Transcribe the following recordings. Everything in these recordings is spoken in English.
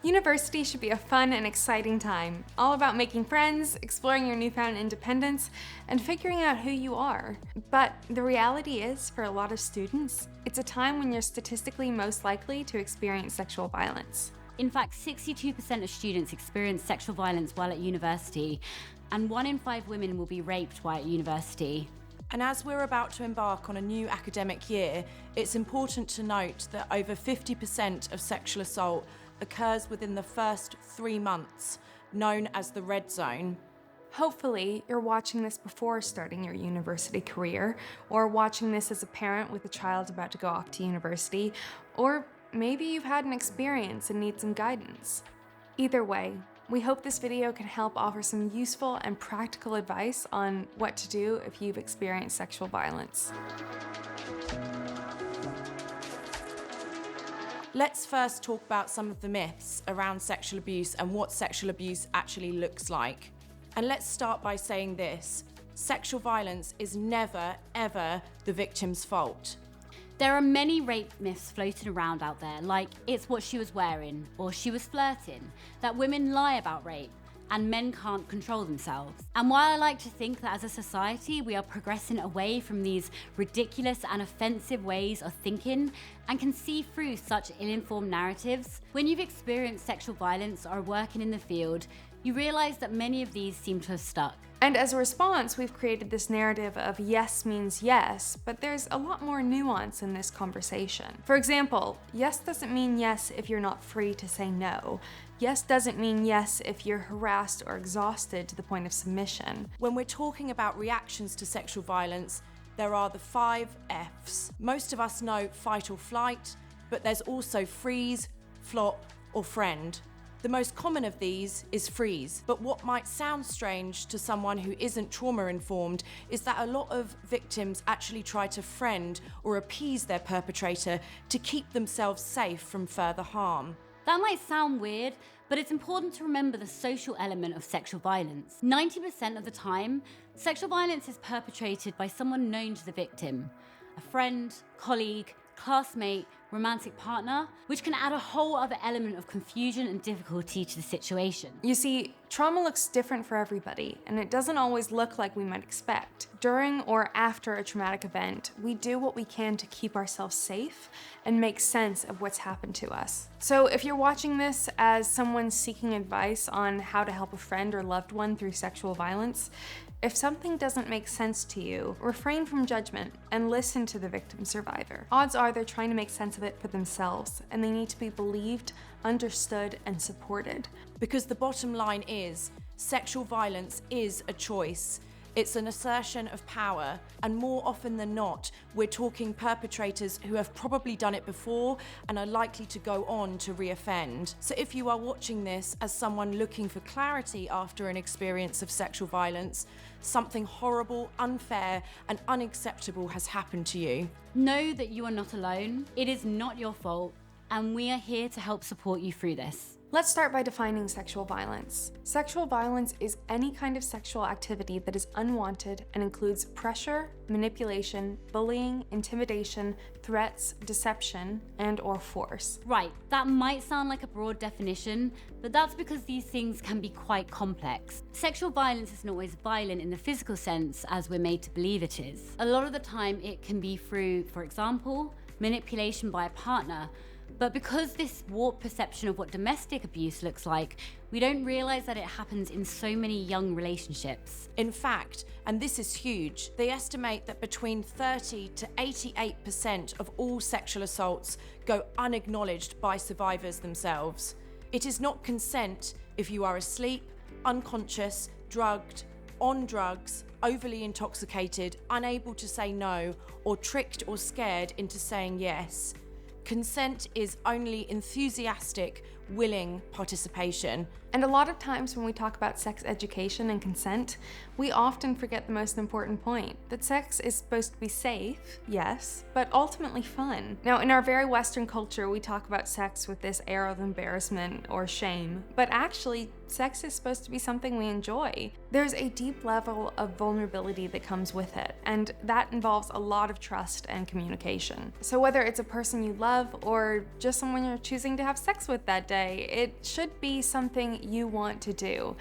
University should be a fun and exciting time, all about making friends, exploring your newfound independence, and figuring out who you are. But the reality is, for a lot of students, it's a time when you're statistically most likely to experience sexual violence. In fact, 62% of students experience sexual violence while at university, and 1 in 5 women will be raped while at university. And as we're about to embark on a new academic year, it's important to note that over 50% of sexual assault occurs within the first 3 months, known as the red zone. Hopefully, you're watching this before starting your university career, or watching this as a parent with a child about to go off to university, or maybe you've had an experience and need some guidance. Either way, we hope this video can help offer some useful and practical advice on what to do if you've experienced sexual violence. Let's first talk about some of the myths around sexual abuse and what sexual abuse actually looks like. And let's start by saying this: sexual violence is never, ever the victim's fault. There are many rape myths floating around out there, like it's what she was wearing, or she was flirting, that women lie about rape, and men can't control themselves. And while I like to think that as a society we are progressing away from these ridiculous and offensive ways of thinking and can see through such ill-informed narratives, when you've experienced sexual violence or are working in the field, you realize that many of these seem to have stuck. And as a response, we've created this narrative of yes means yes, but there's a lot more nuance in this conversation. For example, yes doesn't mean yes if you're not free to say no. Yes doesn't mean yes if you're harassed or exhausted to the point of submission. When we're talking about reactions to sexual violence, there are the 5 Fs. Most of us know fight or flight, but there's also freeze, flop, or friend. The most common of these is freeze, but what might sound strange to someone who isn't trauma-informed is that a lot of victims actually try to friend or appease their perpetrator to keep themselves safe from further harm. That might sound weird, but it's important to remember the social element of sexual violence. 90% of the time, sexual violence is perpetrated by someone known to the victim: a friend, colleague, classmate, romantic partner, which can add a whole other element of confusion and difficulty to the situation. You see, trauma looks different for everybody, and it doesn't always look like we might expect. During or after a traumatic event, we do what we can to keep ourselves safe and make sense of what's happened to us. So if you're watching this as someone seeking advice on how to help a friend or loved one through sexual violence, if something doesn't make sense to you, refrain from judgment and listen to the victim survivor. Odds are they're trying to make sense of it for themselves, and they need to be believed, understood, and supported. Because the bottom line is, sexual violence is a choice. It's an assertion of power, and more often than not, we're talking perpetrators who have probably done it before and are likely to go on to reoffend. So if you are watching this as someone looking for clarity after an experience of sexual violence, something horrible, unfair, and unacceptable has happened to you, know that you are not alone. It is not your fault, and we are here to help support you through this. Let's start by defining sexual violence. Sexual violence is any kind of sexual activity that is unwanted and includes pressure, manipulation, bullying, intimidation, threats, deception, and/or force. Right, that might sound like a broad definition, but that's because these things can be quite complex. Sexual violence isn't always violent in the physical sense as we're made to believe it is. A lot of the time it can be through, for example, manipulation by a partner. But because this warped perception of what domestic abuse looks like, we don't realize that it happens in so many young relationships. In fact, and this is huge, they estimate that between 30 to 88% of all sexual assaults go unacknowledged by survivors themselves. It is not consent if you are asleep, unconscious, drugged, on drugs, overly intoxicated, unable to say no, or tricked or scared into saying yes. Consent is only enthusiastic, willing participation. And a lot of times when we talk about sex education and consent, we often forget the most important point, that sex is supposed to be safe, yes, but ultimately fun. Now, in our very Western culture, we talk about sex with this air of embarrassment or shame, but actually, sex is supposed to be something we enjoy. There's a deep level of vulnerability that comes with it, and that involves a lot of trust and communication. So whether it's a person you love or just someone you're choosing to have sex with that day, day, it should be something you want to do,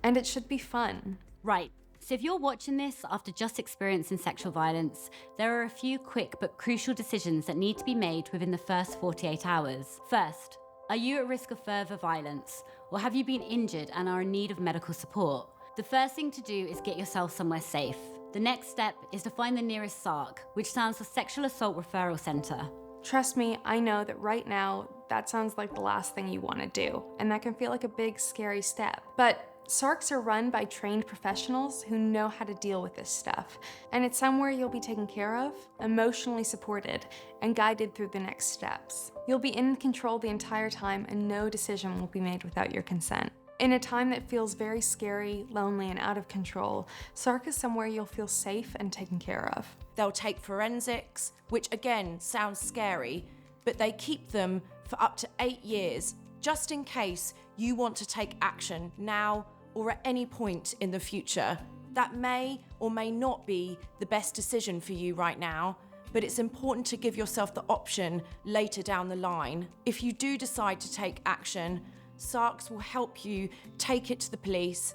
and it should be fun. Right. So if you're watching this after just experiencing sexual violence, there are a few quick but crucial decisions that need to be made within the first 48 hours. First, are you at risk of further violence, or have you been injured and are in need of medical support? The first thing to do is get yourself somewhere safe. The next step is to find the nearest SARC, which stands for Sexual Assault Referral Centre. Trust me, I know that right now, that sounds like the last thing you want to do, and that can feel like a big, scary step. But SARCs are run by trained professionals who know how to deal with this stuff, and it's somewhere you'll be taken care of, emotionally supported, and guided through the next steps. You'll be in control the entire time, and no decision will be made without your consent. In a time that feels very scary, lonely, and out of control, SARC is somewhere you'll feel safe and taken care of. They'll take forensics, which again sounds scary, but they keep them for up to 8 years, just in case you want to take action now or at any point in the future. That may or may not be the best decision for you right now, but it's important to give yourself the option later down the line. If you do decide to take action, SARCs will help you take it to the police,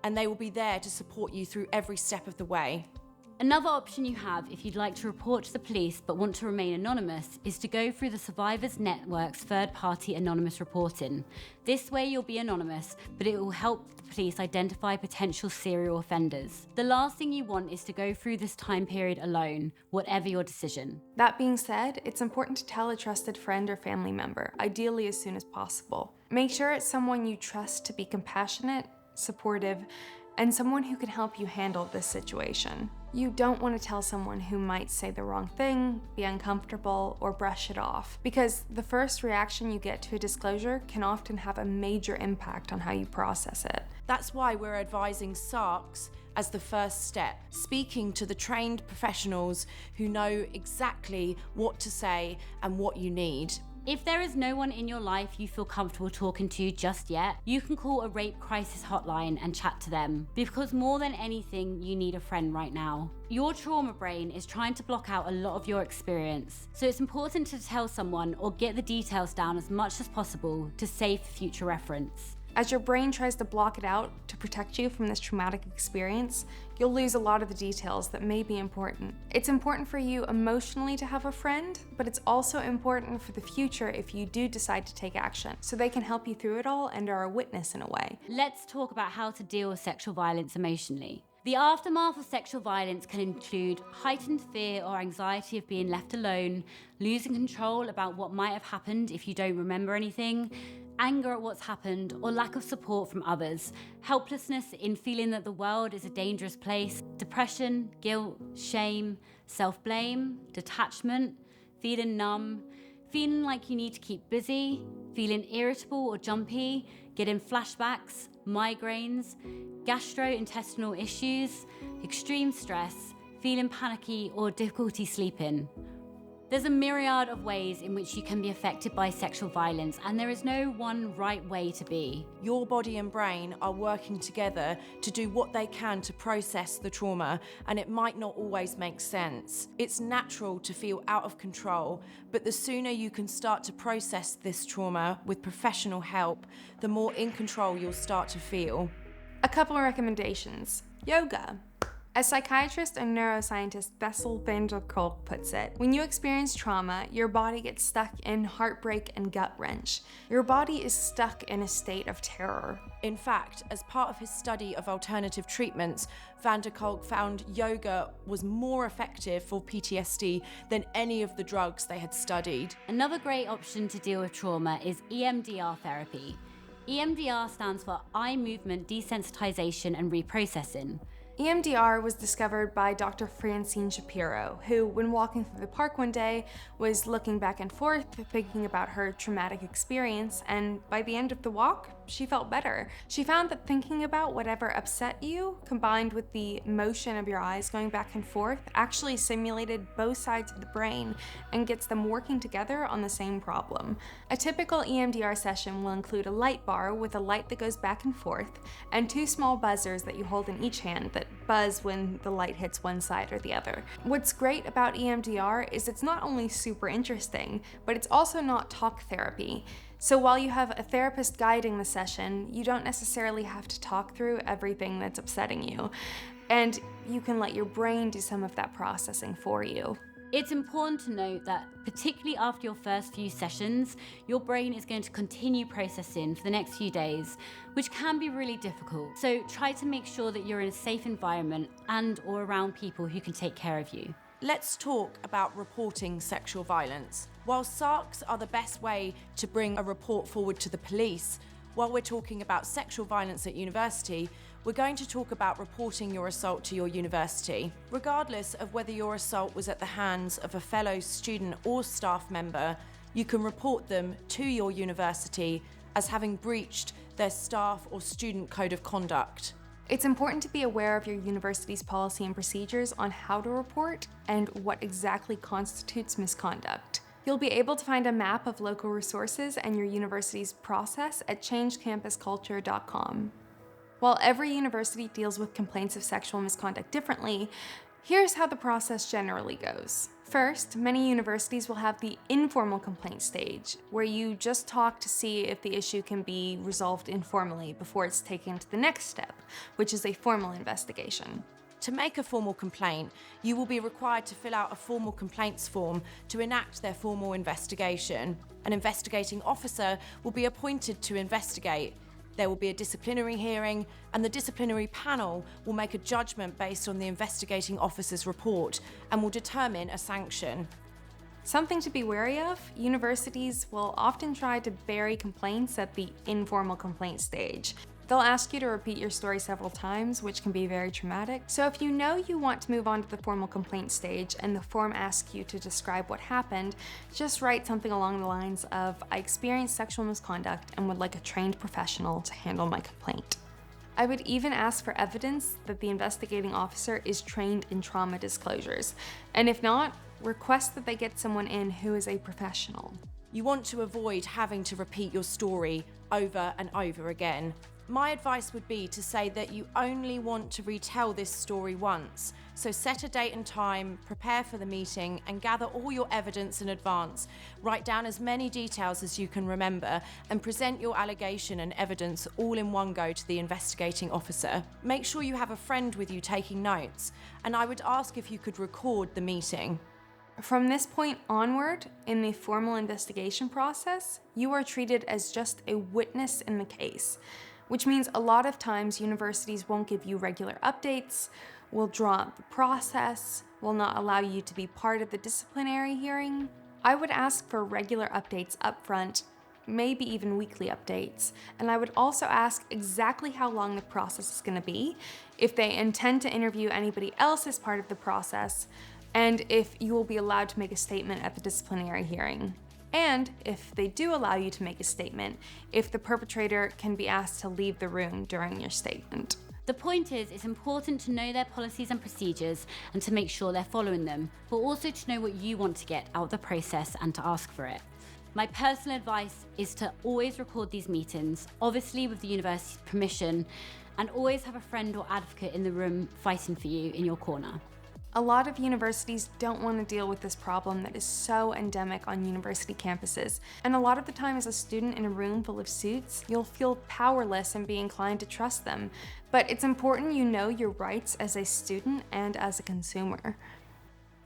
and they will be there to support you through every step of the way. Another option you have if you'd like to report to the police but want to remain anonymous is to go through the Survivors Network's third-party anonymous reporting. This way you'll be anonymous, but it will help the police identify potential serial offenders. The last thing you want is to go through this time period alone, whatever your decision. That being said, it's important to tell a trusted friend or family member, ideally as soon as possible. Make sure it's someone you trust to be compassionate, supportive, and someone who can help you handle this situation. You don't want to tell someone who might say the wrong thing, be uncomfortable, or brush it off, because the first reaction you get to a disclosure can often have a major impact on how you process it. That's why we're advising SARCs as the first step, speaking to the trained professionals who know exactly what to say and what you need. If there is no one in your life you feel comfortable talking to just yet, you can call a rape crisis hotline and chat to them. Because more than anything, you need a friend right now. Your trauma brain is trying to block out a lot of your experience, so it's important to tell someone or get the details down as much as possible to save future reference. As your brain tries to block it out to protect you from this traumatic experience, you'll lose a lot of the details that may be important. It's important for you emotionally to have a friend, but it's also important for the future if you do decide to take action, so they can help you through it all and are a witness in a way. Let's talk about how to deal with sexual violence emotionally. The aftermath of sexual violence can include heightened fear or anxiety of being left alone, losing control about what might have happened if you don't remember anything, anger at what's happened, or lack of support from others, helplessness in feeling that the world is a dangerous place, depression, guilt, shame, self-blame, detachment, feeling numb, feeling like you need to keep busy, feeling irritable or jumpy, getting flashbacks, migraines, gastrointestinal issues, extreme stress, feeling panicky or difficulty sleeping. There's a myriad of ways in which you can be affected by sexual violence, and there is no one right way to be. Your body and brain are working together to do what they can to process the trauma, and it might not always make sense. It's natural to feel out of control, but the sooner you can start to process this trauma with professional help, the more in control you'll start to feel. A couple of recommendations. Yoga. As psychiatrist and neuroscientist Bessel van der Kolk puts it, when you experience trauma, your body gets stuck in heartbreak and gut wrench. Your body is stuck in a state of terror. In fact, as part of his study of alternative treatments, van der Kolk found yoga was more effective for PTSD than any of the drugs they had studied. Another great option to deal with trauma is EMDR Therapy. EMDR stands for Eye Movement Desensitization and Reprocessing. EMDR was discovered by Dr. Francine Shapiro, who, when walking through the park one day, was looking back and forth, thinking about her traumatic experience, and by the end of the walk, she felt better. She found that thinking about whatever upset you, combined with the motion of your eyes going back and forth, actually simulated both sides of the brain and gets them working together on the same problem. A typical EMDR session will include a light bar with a light that goes back and forth, and 2 small buzzers that you hold in each hand that buzz when the light hits one side or the other. What's great about EMDR is it's not only super interesting, but it's also not talk therapy. So while you have a therapist guiding the session, you don't necessarily have to talk through everything that's upsetting you. And you can let your brain do some of that processing for you. It's important to note that, particularly after your first few sessions, your brain is going to continue processing for the next few days, which can be really difficult. So try to make sure that you're in a safe environment and or around people who can take care of you. Let's talk about reporting sexual violence. While SARCs are the best way to bring a report forward to the police, while we're talking about sexual violence at university, we're going to talk about reporting your assault to your university. Regardless of whether your assault was at the hands of a fellow student or staff member, you can report them to your university as having breached their staff or student code of conduct. It's important to be aware of your university's policy and procedures on how to report and what exactly constitutes misconduct. You'll be able to find a map of local resources and your university's process at changecampusculture.com. While every university deals with complaints of sexual misconduct differently, here's how the process generally goes. First, many universities will have the informal complaint stage, where you just talk to see if the issue can be resolved informally before it's taken to the next step, which is a formal investigation. To make a formal complaint, you will be required to fill out a formal complaints form to enact their formal investigation. An investigating officer will be appointed to investigate. There will be a disciplinary hearing, and the disciplinary panel will make a judgment based on the investigating officer's report and will determine a sanction. Something to be wary of, universities will often try to bury complaints at the informal complaint stage. They'll ask you to repeat your story several times, which can be very traumatic. So if you know you want to move on to the formal complaint stage and the form asks you to describe what happened, just write something along the lines of, "I experienced sexual misconduct and would like a trained professional to handle my complaint." I would even ask for evidence that the investigating officer is trained in trauma disclosures. And if not, request that they get someone in who is a professional. You want to avoid having to repeat your story over and over again. My advice would be to say that you only want to retell this story once. So set a date and time, prepare for the meeting, and gather all your evidence in advance. Write down as many details as you can remember, and present your allegation and evidence all in one go to the investigating officer. Make sure you have a friend with you taking notes, and I would ask if you could record the meeting. From this point onward, in the formal investigation process, you are treated as just a witness in the case, which means a lot of times universities won't give you regular updates, will draw out the process, will not allow you to be part of the disciplinary hearing. I would ask for regular updates up front, maybe even weekly updates, and I would also ask exactly how long the process is going to be, if they intend to interview anybody else as part of the process, and if you will be allowed to make a statement at the disciplinary hearing. And if they do allow you to make a statement, if the perpetrator can be asked to leave the room during your statement. The point is, it's important to know their policies and procedures and to make sure they're following them, but also to know what you want to get out of the process and to ask for it. My personal advice is to always record these meetings, obviously with the university's permission, and always have a friend or advocate in the room fighting for you in your corner. A lot of universities don't want to deal with this problem that is so endemic on university campuses. And a lot of the time as a student in a room full of suits, you'll feel powerless and be inclined to trust them. But it's important you know your rights as a student and as a consumer.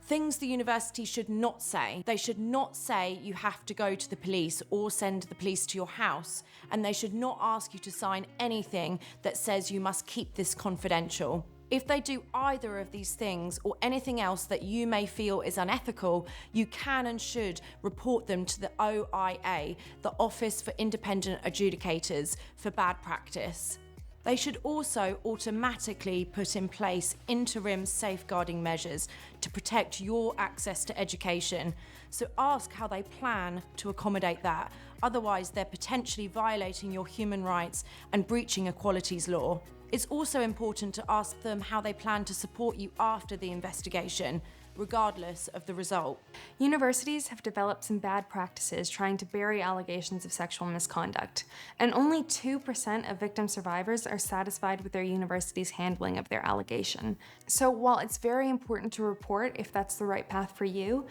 Things the university should not say. They should not say you have to go to the police or send the police to your house. And they should not ask you to sign anything that says you must keep this confidential. If they do either of these things or anything else that you may feel is unethical, you can and should report them to the OIA, the Office for Independent Adjudicators, for bad practice. They should also automatically put in place interim safeguarding measures to protect your access to education. So ask how they plan to accommodate that. Otherwise, they're potentially violating your human rights and breaching equalities law. It's also important to ask them how they plan to support you after the investigation. regardless of the result. Universities have developed some bad practices trying to bury allegations of sexual misconduct, and only 2% of victim survivors are satisfied with their university's handling of their allegation. So while it's very important to report if that's the right path for you,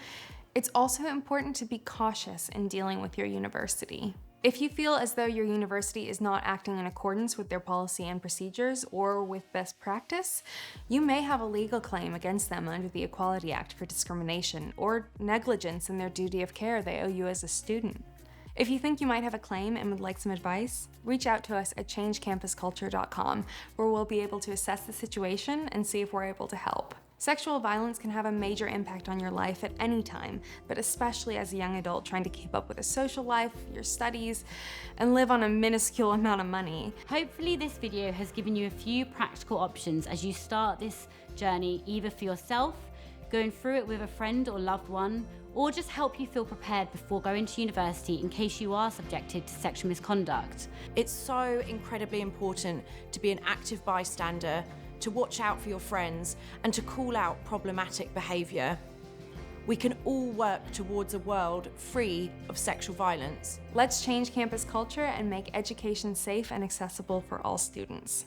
it's also important to be cautious in dealing with your university. If you feel as though your university is not acting in accordance with their policy and procedures or with best practice, you may have a legal claim against them under the Equality Act for discrimination or negligence in their duty of care they owe you as a student. If you think you might have a claim and would like some advice, reach out to us at changecampusculture.com, where we'll be able to assess the situation and see if we're able to help. Sexual violence can have a major impact on your life at any time, but especially as a young adult trying to keep up with a social life, your studies, and live on a minuscule amount of money. Hopefully this video has given you a few practical options as you start this journey, either for yourself, going through it with a friend or loved one, or just help you feel prepared before going to university in case you are subjected to sexual misconduct. It's so incredibly important to be an active bystander, to watch out for your friends, and to call out problematic behaviour. We can all work towards a world free of sexual violence. Let's change campus culture and make education safe and accessible for all students.